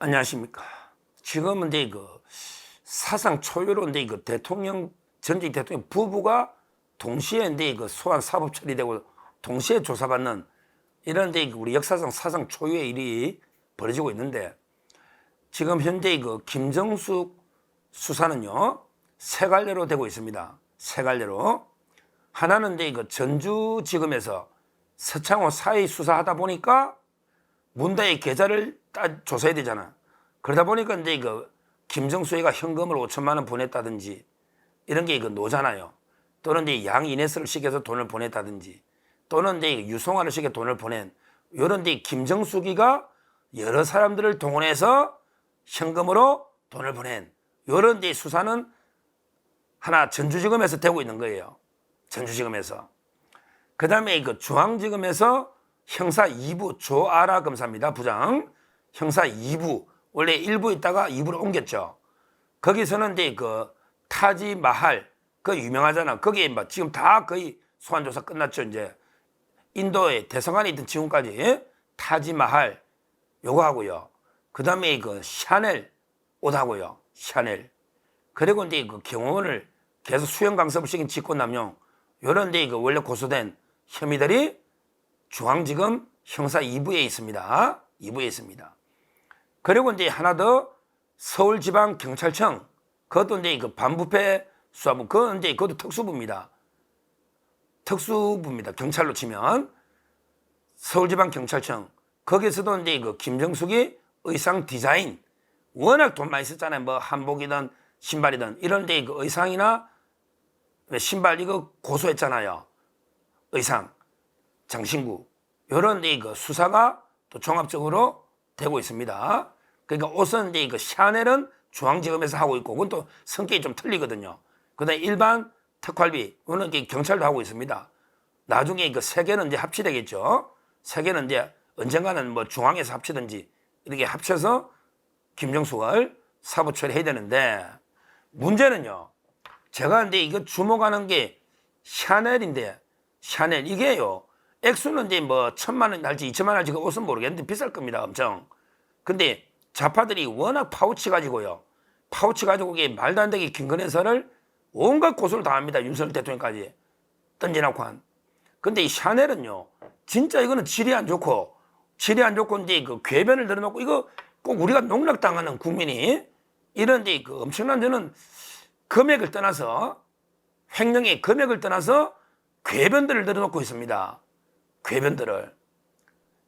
안녕하십니까. 지금은 이제 사상 초유로인데 대통령, 전직 대통령 부부가 동시에 이제 소환 사법 처리되고 동시에 조사받는 이런 우리 역사상 사상 초유의 일이 벌어지고 있는데, 지금 현재 김정숙 수사는요 세 갈래로 되고 있습니다. 세 갈래로. 하나는 이제 전주지검에서 서창호 사의 수사하다 보니까 문다의 계좌를 조사해야 되잖아. 그러다 보니까 이제 김정수가 현금을 5천만 원 보냈다든지 이런 게 노잖아요. 또는 이제 양이네스를 시켜서 돈을 보냈다든지, 또는 이제 유송화를 시켜 돈을 보낸, 이런 데 김정수기가 여러 사람들을 동원해서 현금으로 돈을 보낸 이런 데 수사는 하나 전주지검에서 되고 있는 거예요. 전주지검에서. 그 다음에 중앙지검에서 형사 2부 조아라 검사입니다. 부장. 형사 2부. 원래 1부 있다가 2부로 옮겼죠. 거기서는 이제 타지마할, 유명하잖아. 거기에 지금 다 거의 소환조사 끝났죠. 이제 인도의 대성안에 있던 지금까지 타지마할 요거 하고요. 그 다음에 샤넬 옷 하고요. 샤넬. 그리고 이제 경호원을 계속 수영 강습을 시킨 직권남용, 요런 데 원래 고소된 혐의들이 중앙지검 형사 2부에 있습니다. 2부에 있습니다. 그리고 이제 하나 더 서울지방경찰청, 그것도 이제 반부패 수사부, 그건 이제 그것도 특수부입니다. 특수부입니다. 경찰로 치면 서울지방경찰청. 거기서도 이제 김정숙이 의상 디자인, 워낙 돈 많이 썼잖아요. 뭐 한복이든 신발이든 이런 데 의상이나 신발 이거 고소했잖아요. 의상, 장신구, 이런 데 수사가 또 종합적으로 되고 있습니다. 그러니까 옷은 이제 샤넬은 중앙지검에서 하고 있고, 그건 또 성격이 좀 틀리거든요. 그다음에 일반 특활비, 이거는 경찰도 하고 있습니다. 나중에 세 개는 이제 합치되겠죠. 세 개는 이제 언젠가는 뭐 중앙에서 합치든지 이렇게 합쳐서 김정숙을 사부 처리해야 되는데, 문제는요, 제가 근데 이거 주목하는 게 샤넬인데, 샤넬 이게요, 액수는 이제 뭐 1,000만 원 할지 2천만 원 할지 그 옷은 모르겠는데 비쌀 겁니다. 엄청. 근데 좌파들이 워낙 파우치 가지고요, 파우치 가지고 이게 말도 안 되게 김건희사를 온갖 고소를 당합니다. 윤석열 대통령까지 던지놓고 한. 근데 이 샤넬은요, 진짜 이거는 질이 안 좋고 이제 궤변을 늘어놓고, 이거 꼭 우리가 농락당하는 국민이 이런 데 엄청난, 저는 금액을 떠나서, 횡령의 금액을 떠나서 궤변들을 늘어놓고 있습니다. 궤변들을.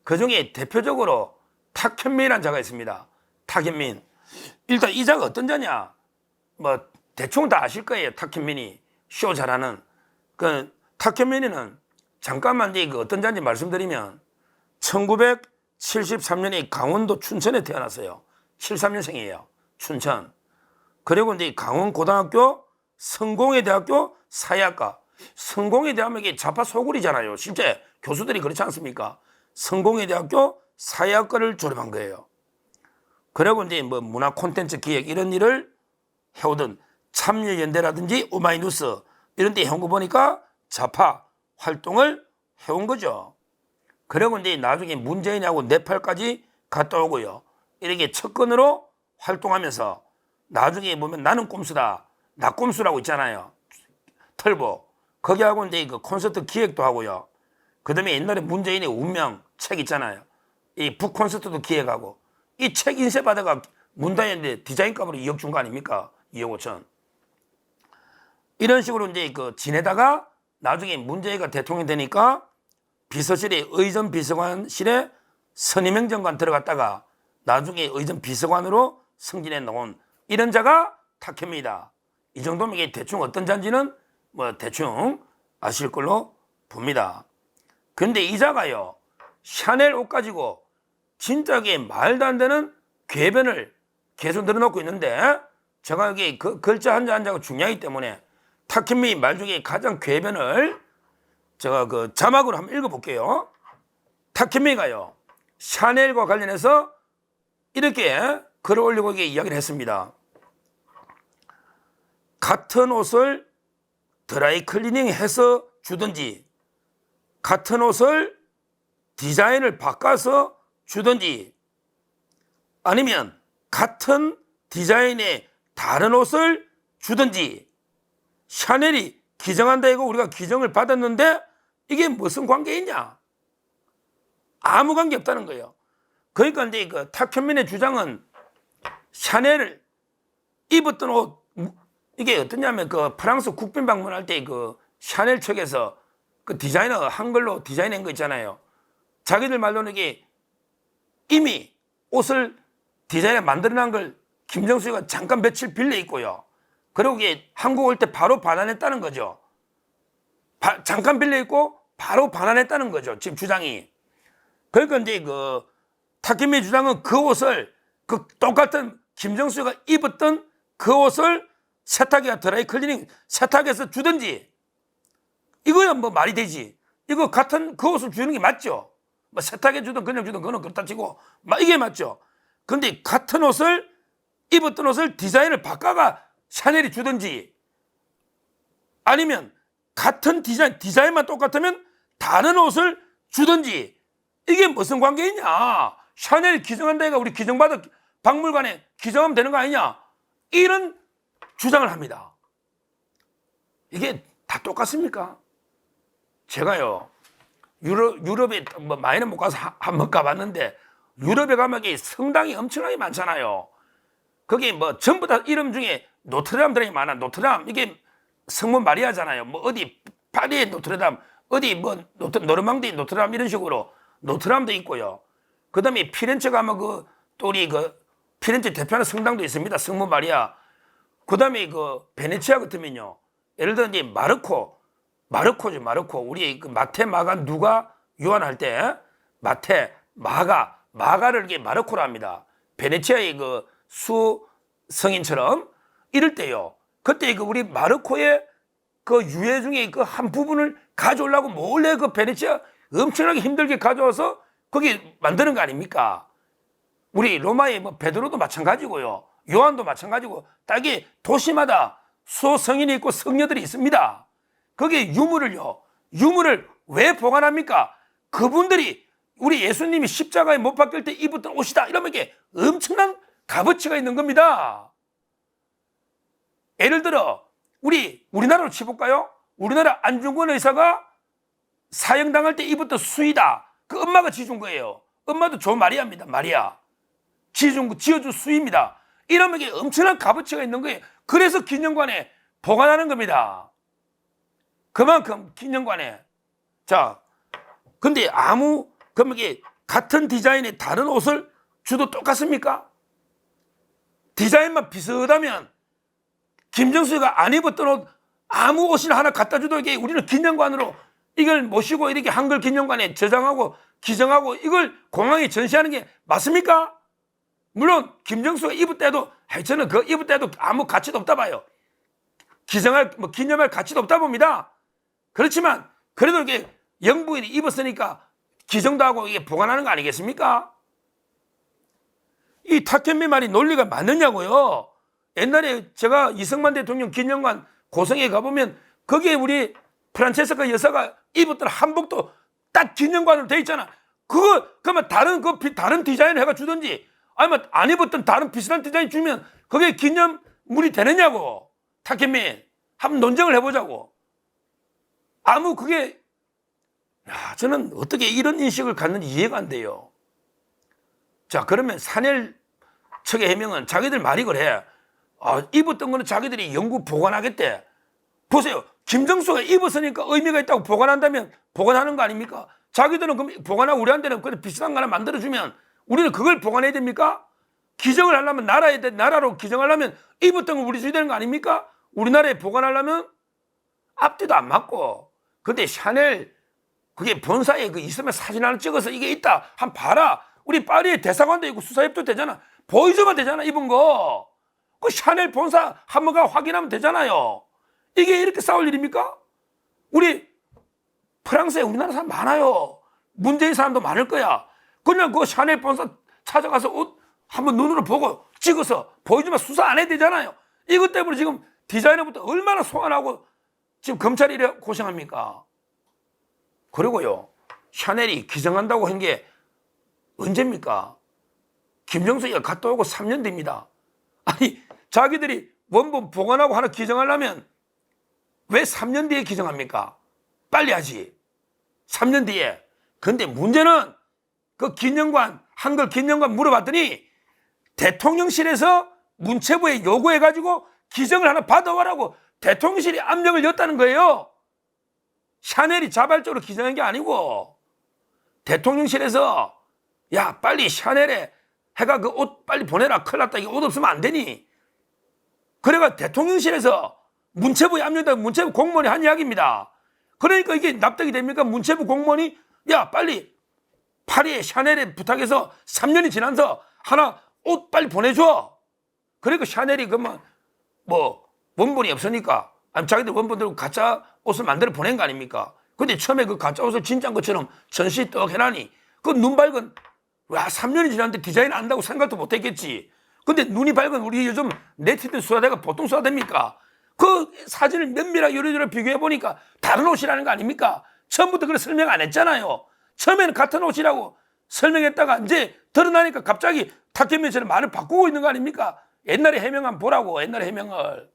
그 중에 대표적으로 탁현민이라는 자가 있습니다. 탁현민. 일단 이 자가 어떤 자냐, 뭐 대충 다 아실 거예요. 탁현민이 쇼 잘하는. 탁현민이는 잠깐만 이제 어떤 자인지 말씀드리면, 1973년에 강원도 춘천에 태어났어요. 73년생이에요. 춘천. 그리고 이제 강원고등학교, 성공회대학교 사회학과. 성공회대하면 이게 좌파 소굴이잖아요. 실제 교수들이 그렇지 않습니까? 성공회대학교 사회학과를 졸업한 거예요. 그리고 이제 뭐 문화 콘텐츠 기획 이런 일을 해오던 참여연대라든지 오마이뉴스 이런 데 해온 거 보니까 좌파 활동을 해온 거죠. 그리고 이제 나중에 문재인하고 네팔까지 갔다 오고요, 이렇게 측근으로 활동하면서 나중에 보면 나는 꼼수다, 나 꼼수라고 있잖아요. 털보. 거기하고 이제 콘서트 기획도 하고요. 그 다음에 옛날에 문재인의 운명 책 있잖아요. 이 북콘서트도 기획하고, 이 책 인쇄 받아가 문다현인데 디자인값으로 2억 준 거 아닙니까? 2억 5천. 이런 식으로 이제 지내다가 나중에 문재인가 대통령 되니까 비서실에 의전 비서관실에 선임행정관 들어갔다가 나중에 의전 비서관으로 승진해 놓은 이런 자가 탁현민이다. 이 정도면 이게 대충 어떤 자인지는 뭐 대충 아실 걸로 봅니다. 근데 이 자가요, 샤넬 옷 가지고 진짜 이게 말도 안 되는 궤변을 계속 늘어놓고 있는데, 제가 여기 글자 한자 한자가 중요하기 때문에 탁현민이 말 중에 가장 궤변을 제가 자막으로 한번 읽어볼게요. 탁현민이가요, 샤넬과 관련해서 이렇게 글을 올리고 이게 이야기를 했습니다. 같은 옷을 드라이 클리닝 해서 주든지, 같은 옷을 디자인을 바꿔서 주든지, 아니면 같은 디자인의 다른 옷을 주든지 샤넬이 기증한다 이거 우리가 기증을 받았는데 이게 무슨 관계 있냐? 아무 관계 없다는 거예요. 그러니까 이제 그 탁현민의 주장은 샤넬을 입었던 옷 이게 어떠냐면 그 프랑스 국빈 방문할 때 그 샤넬 측에서 그 디자이너 한글로 디자인한 거 있잖아요. 자기들 말로는 이게 이미 옷을 디자인에 만들어낸 걸 김정수가 잠깐 며칠 빌려 입고요. 그리고 이게 한국 올 때 바로 반환했다는 거죠. 잠깐 빌려 입고 바로 반환했다는 거죠. 지금 주장이. 그러니까 이제 그 탁현민 주장은 그 옷을 그 똑같은 김정수가 입었던 그 옷을 세탁기가 드라이 클리닝 세탁해서 주든지 이거야 뭐 말이 되지. 이거 같은 그 옷을 주는 게 맞죠. 뭐 세탁해 주든 그냥 주든 그거는 그렇다 치고 이게 맞죠. 근데 같은 옷을 입었던 옷을 디자인을 바꿔가 샤넬이 주든지 아니면 같은 디자인만 똑같으면 다른 옷을 주든지 이게 무슨 관계 있냐. 샤넬이 기증한다 해가 우리 기증받아 박물관에 기증하면 되는 거 아니냐. 이런 주장을 합니다. 이게 다 똑같습니까? 제가요 유럽에 뭐 많이는 못 가서 한번 가봤는데 유럽에 가면 성당이 엄청나게 많잖아요. 거기 뭐 전부 다 이름 중에 노트르담 들이 많아. 노트르담 이게 성문 마리아잖아요. 뭐 어디 파리의 노트르담 어디 뭐 노르망디 노트르담 이런 식으로 노트르담도 있고요. 그다음에 피렌체 가면 그 또 우리 그 피렌체 대표하는 성당도 있습니다. 성문 마리아. 그다음에 그 베네치아 같으면요. 예를 들어 이제 마르코죠. 마르코. 우리 그 마테 마가 누가 요한할 때 마테 마가를 이게 마르코로 합니다. 베네치아의 그 수 성인처럼 이럴 때요. 그때 그 우리 마르코의 그 유해 중에 그 한 부분을 가져오려고 몰래 그 베네치아 엄청나게 힘들게 가져와서 거기 만드는 거 아닙니까? 우리 로마의 뭐 베드로도 마찬가지고요. 요한도 마찬가지고 딱이 도시마다 수 성인이 있고 성녀들이 있습니다. 거기에 유물을 왜 보관합니까? 그분들이 우리 예수님이 십자가에 못 박힐 때 입었던 옷이다. 이러면 이게 엄청난 값어치가 있는 겁니다. 예를 들어 우리나라로 치볼까요? 우리나라 안중근 의사가 사형당할 때 입었던 수의다. 그 엄마가 지준 거예요. 엄마도 조 마리아입니다. 마리아. 지어준 수의입니다. 이러면 이게 엄청난 값어치가 있는 거예요. 그래서 기념관에 보관하는 겁니다. 그만큼 기념관에. 자, 근데 그럼 이게 같은 디자인의 다른 옷을 주도 똑같습니까? 디자인만 비슷하면 김정수가 안 입었던 옷 아무 옷이나 하나 갖다 줘도 이게 우리는 기념관으로 이걸 모시고 이렇게 한글 기념관에 저장하고 기증하고 이걸 공항에 전시하는 게 맞습니까? 물론 김정수가 입을 때도 저는 그 입을 때도 아무 가치도 없다 봐요. 기념할 가치도 없다 봅니다. 그렇지만 그래도 이렇게 영부인이 입었으니까 기증도 하고 이게 보관하는 거 아니겠습니까? 이 탁현민 말이 논리가 맞느냐고요. 옛날에 제가 이승만 대통령 기념관 고성에 가보면 거기에 우리 프란체스카 여사가 입었던 한복도 딱 기념관으로 돼 있잖아. 그러면 다른 디자인을 해가 주든지 아니면 안 입었던 다른 비슷한 디자인 주면 그게 기념물이 되느냐고. 탁현민 한번 논쟁을 해보자고. 저는 어떻게 이런 인식을 갖는지 이해가 안 돼요. 자, 그러면 샤넬 측의 해명은 자기들 말이 그래. 입었던 거는 자기들이 영구 보관하겠대. 보세요. 김정수가 입었으니까 의미가 있다고 보관한다면 보관하는 거 아닙니까? 자기들은 그럼 보관하고 우리한테는 그래 비슷한 거 하나 만들어주면 우리는 그걸 보관해야 됩니까? 기증을 하려면 나라로 기증하려면 입었던 거 우리 줘야 되는 거 아닙니까? 우리나라에 보관하려면 앞뒤도 안 맞고. 근데 샤넬 그게 본사에 그 있으면 사진 하나 찍어서 이게 있다. 한번 봐라. 우리 파리에 대사관도 있고 수사입도 되잖아. 보여주면 되잖아. 입은 거. 그 샤넬 본사 한번 가 확인하면 되잖아요. 이게 이렇게 싸울 일입니까? 우리 프랑스에 우리나라 사람 많아요. 문재인 사람도 많을 거야. 그냥 그 샤넬 본사 찾아가서 옷 한번 눈으로 보고 찍어서 보여주면 수사 안 해야 되잖아요. 이것 때문에 지금 디자이너부터 얼마나 소환하고 지금 검찰이 이래 고생합니까? 그리고요, 샤넬이 기증한다고 한 게 언제입니까? 김정숙이가 갔다 오고 3년 됩니다. 아니 자기들이 원본 보관하고 하나 기증하려면 왜 3년 뒤에 기증합니까? 빨리 하지. 3년 뒤에. 근데 문제는 그 기념관, 한글 기념관 물어봤더니 대통령실에서 문체부에 요구해가지고 기증을 하나 받아와라고 대통령실이 압력을 였다는 거예요. 샤넬이 자발적으로 기증한 게 아니고 대통령실에서 야 빨리 샤넬에 해가 그 옷 빨리 보내라. 큰일 났다. 이게 옷 없으면 안 되니. 그래가 대통령실에서 문체부에 압력다. 문체부 공무원이 한 이야기입니다. 그러니까 이게 납득이 됩니까? 문체부 공무원이 야 빨리 파리에 샤넬에 부탁해서 3년이 지나서 하나 옷 빨리 보내줘. 그러니까 샤넬이 그러면 뭐 원본이 없으니까 아니 자기들 원본 들고 가짜 옷을 만들어 보낸 거 아닙니까? 근데 처음에 그 가짜 옷을 진짜인 것처럼 전시 떡 해놔니 그 눈 밝은 와 3년이 지났는데 디자인 안다고 생각도 못 했겠지. 근데 눈이 밝은 우리 요즘 네티즌 수사대가 보통 수사됩니까? 그 사진을 면밀하게 요리조리 비교해 보니까 다른 옷이라는 거 아닙니까? 처음부터 그렇게 설명 안 했잖아요. 처음에는 같은 옷이라고 설명했다가 이제 드러나니까 갑자기 탁현민처럼 말을 바꾸고 있는 거 아닙니까? 옛날에 해명한 보라고. 옛날에 해명을.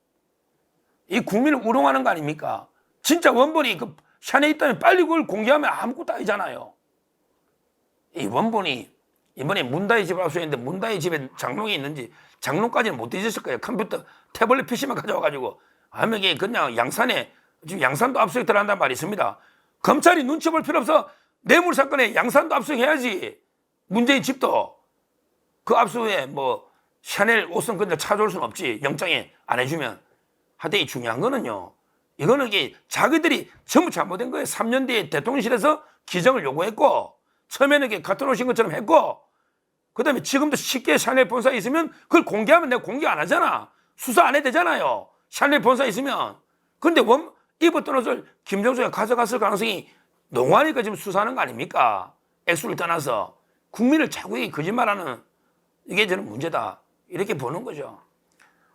이 국민을 우롱하는 거 아닙니까? 진짜 원본이 그 샤넬에 있다면 빨리 그걸 공개하면 아무것도 아니잖아요. 이 원본이 이번에 문다희 집 압수했는데 문다희 집에 장롱이 있는지 장롱까지는 못 뒤졌을 거예요. 컴퓨터 태블릿 PC만 가져와가지고 하면 이게 그냥 양산에 지금 양산도 압수수색 들어간단 말이 있습니다. 검찰이 눈치 볼 필요 없어. 뇌물 사건에 양산도 압수해야지. 문재인 집도 그 압수에 뭐 샤넬 옷은 근데 찾아올 수는 없지. 영장에 안 해주면. 하여튼 이 중요한 거는요. 이거는 이게 자기들이 전부 잘못된 거예요. 3년 뒤에 대통령실에서 기정을 요구했고 처음에는 이게 같은 옷인 것처럼 했고 그 다음에 지금도 쉽게 샤넬 본사에 있으면 그걸 공개하면 내가 공개 안 하잖아. 수사 안 해도 되잖아요. 샤넬 본사에 있으면. 근데 입었던 옷을 김정수가 가져갔을 가능성이 농후하니까 지금 수사하는 거 아닙니까? 액수를 떠나서. 국민을 자꾸 거짓말하는 이게 저는 문제다. 이렇게 보는 거죠.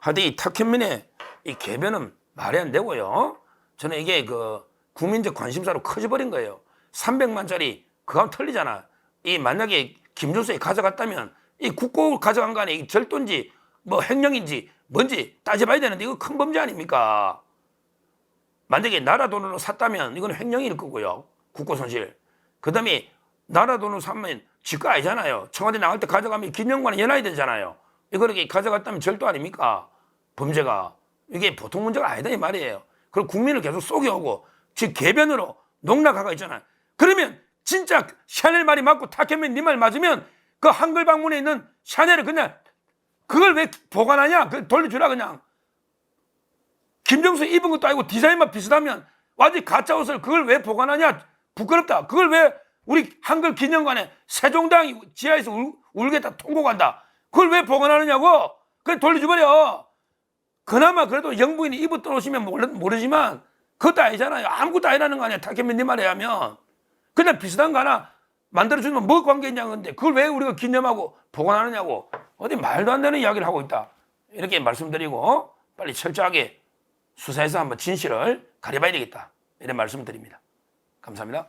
하여튼 이 탁현민의 이 개변은 말이 안 되고요. 저는 이게 그 국민적 관심사로 커져버린 거예요. 300만짜리 그거 틀리잖아. 이 만약에 김종수에 가져갔다면 이 국고를 가져간 거 아니에요. 이 절도인지 뭐 횡령인지 뭔지 따져봐야 되는데 이거 큰 범죄 아닙니까? 만약에 나라 돈으로 샀다면 이건 횡령일 거고요. 국고 손실. 그 다음에 나라 돈으로 사면 지가 아니잖아요. 청와대 나갈 때 가져가면 기념관에 연해야 되잖아요. 이걸 가져갔다면 절도 아닙니까? 범죄가. 이게 보통 문제가 아니다 이 말이에요. 그리고 국민을 계속 속여오고 지금 개변으로 농락하고 있잖아요. 그러면 진짜 샤넬 말이 맞고 탁현민 네 말 맞으면 그 한글 방문에 있는 샤넬을 그냥 그걸 왜 보관하냐? 그걸 돌려주라 그냥. 김정수 입은 것도 아니고 디자인만 비슷하면 완전히 가짜 옷을 그걸 왜 보관하냐? 부끄럽다. 그걸 왜 우리 한글 기념관에 세종당이 지하에서 울겠다 통곡한다. 그걸 왜 보관하느냐고. 그냥 돌려줘버려. 그나마 그래도 영부인이 입었던 옷이면 모르지만 그것도 아니잖아요. 아무것도 아니라는 거 아니야. 탁현민 네 말에 하면. 그냥 비슷한 거 하나 만들어주면 뭐 관계 있냐 근데 그걸 왜 우리가 기념하고 보관하느냐고. 어디 말도 안 되는 이야기를 하고 있다. 이렇게 말씀드리고 빨리 철저하게 수사해서 한번 진실을 가려봐야 되겠다. 이런 말씀을 드립니다. 감사합니다.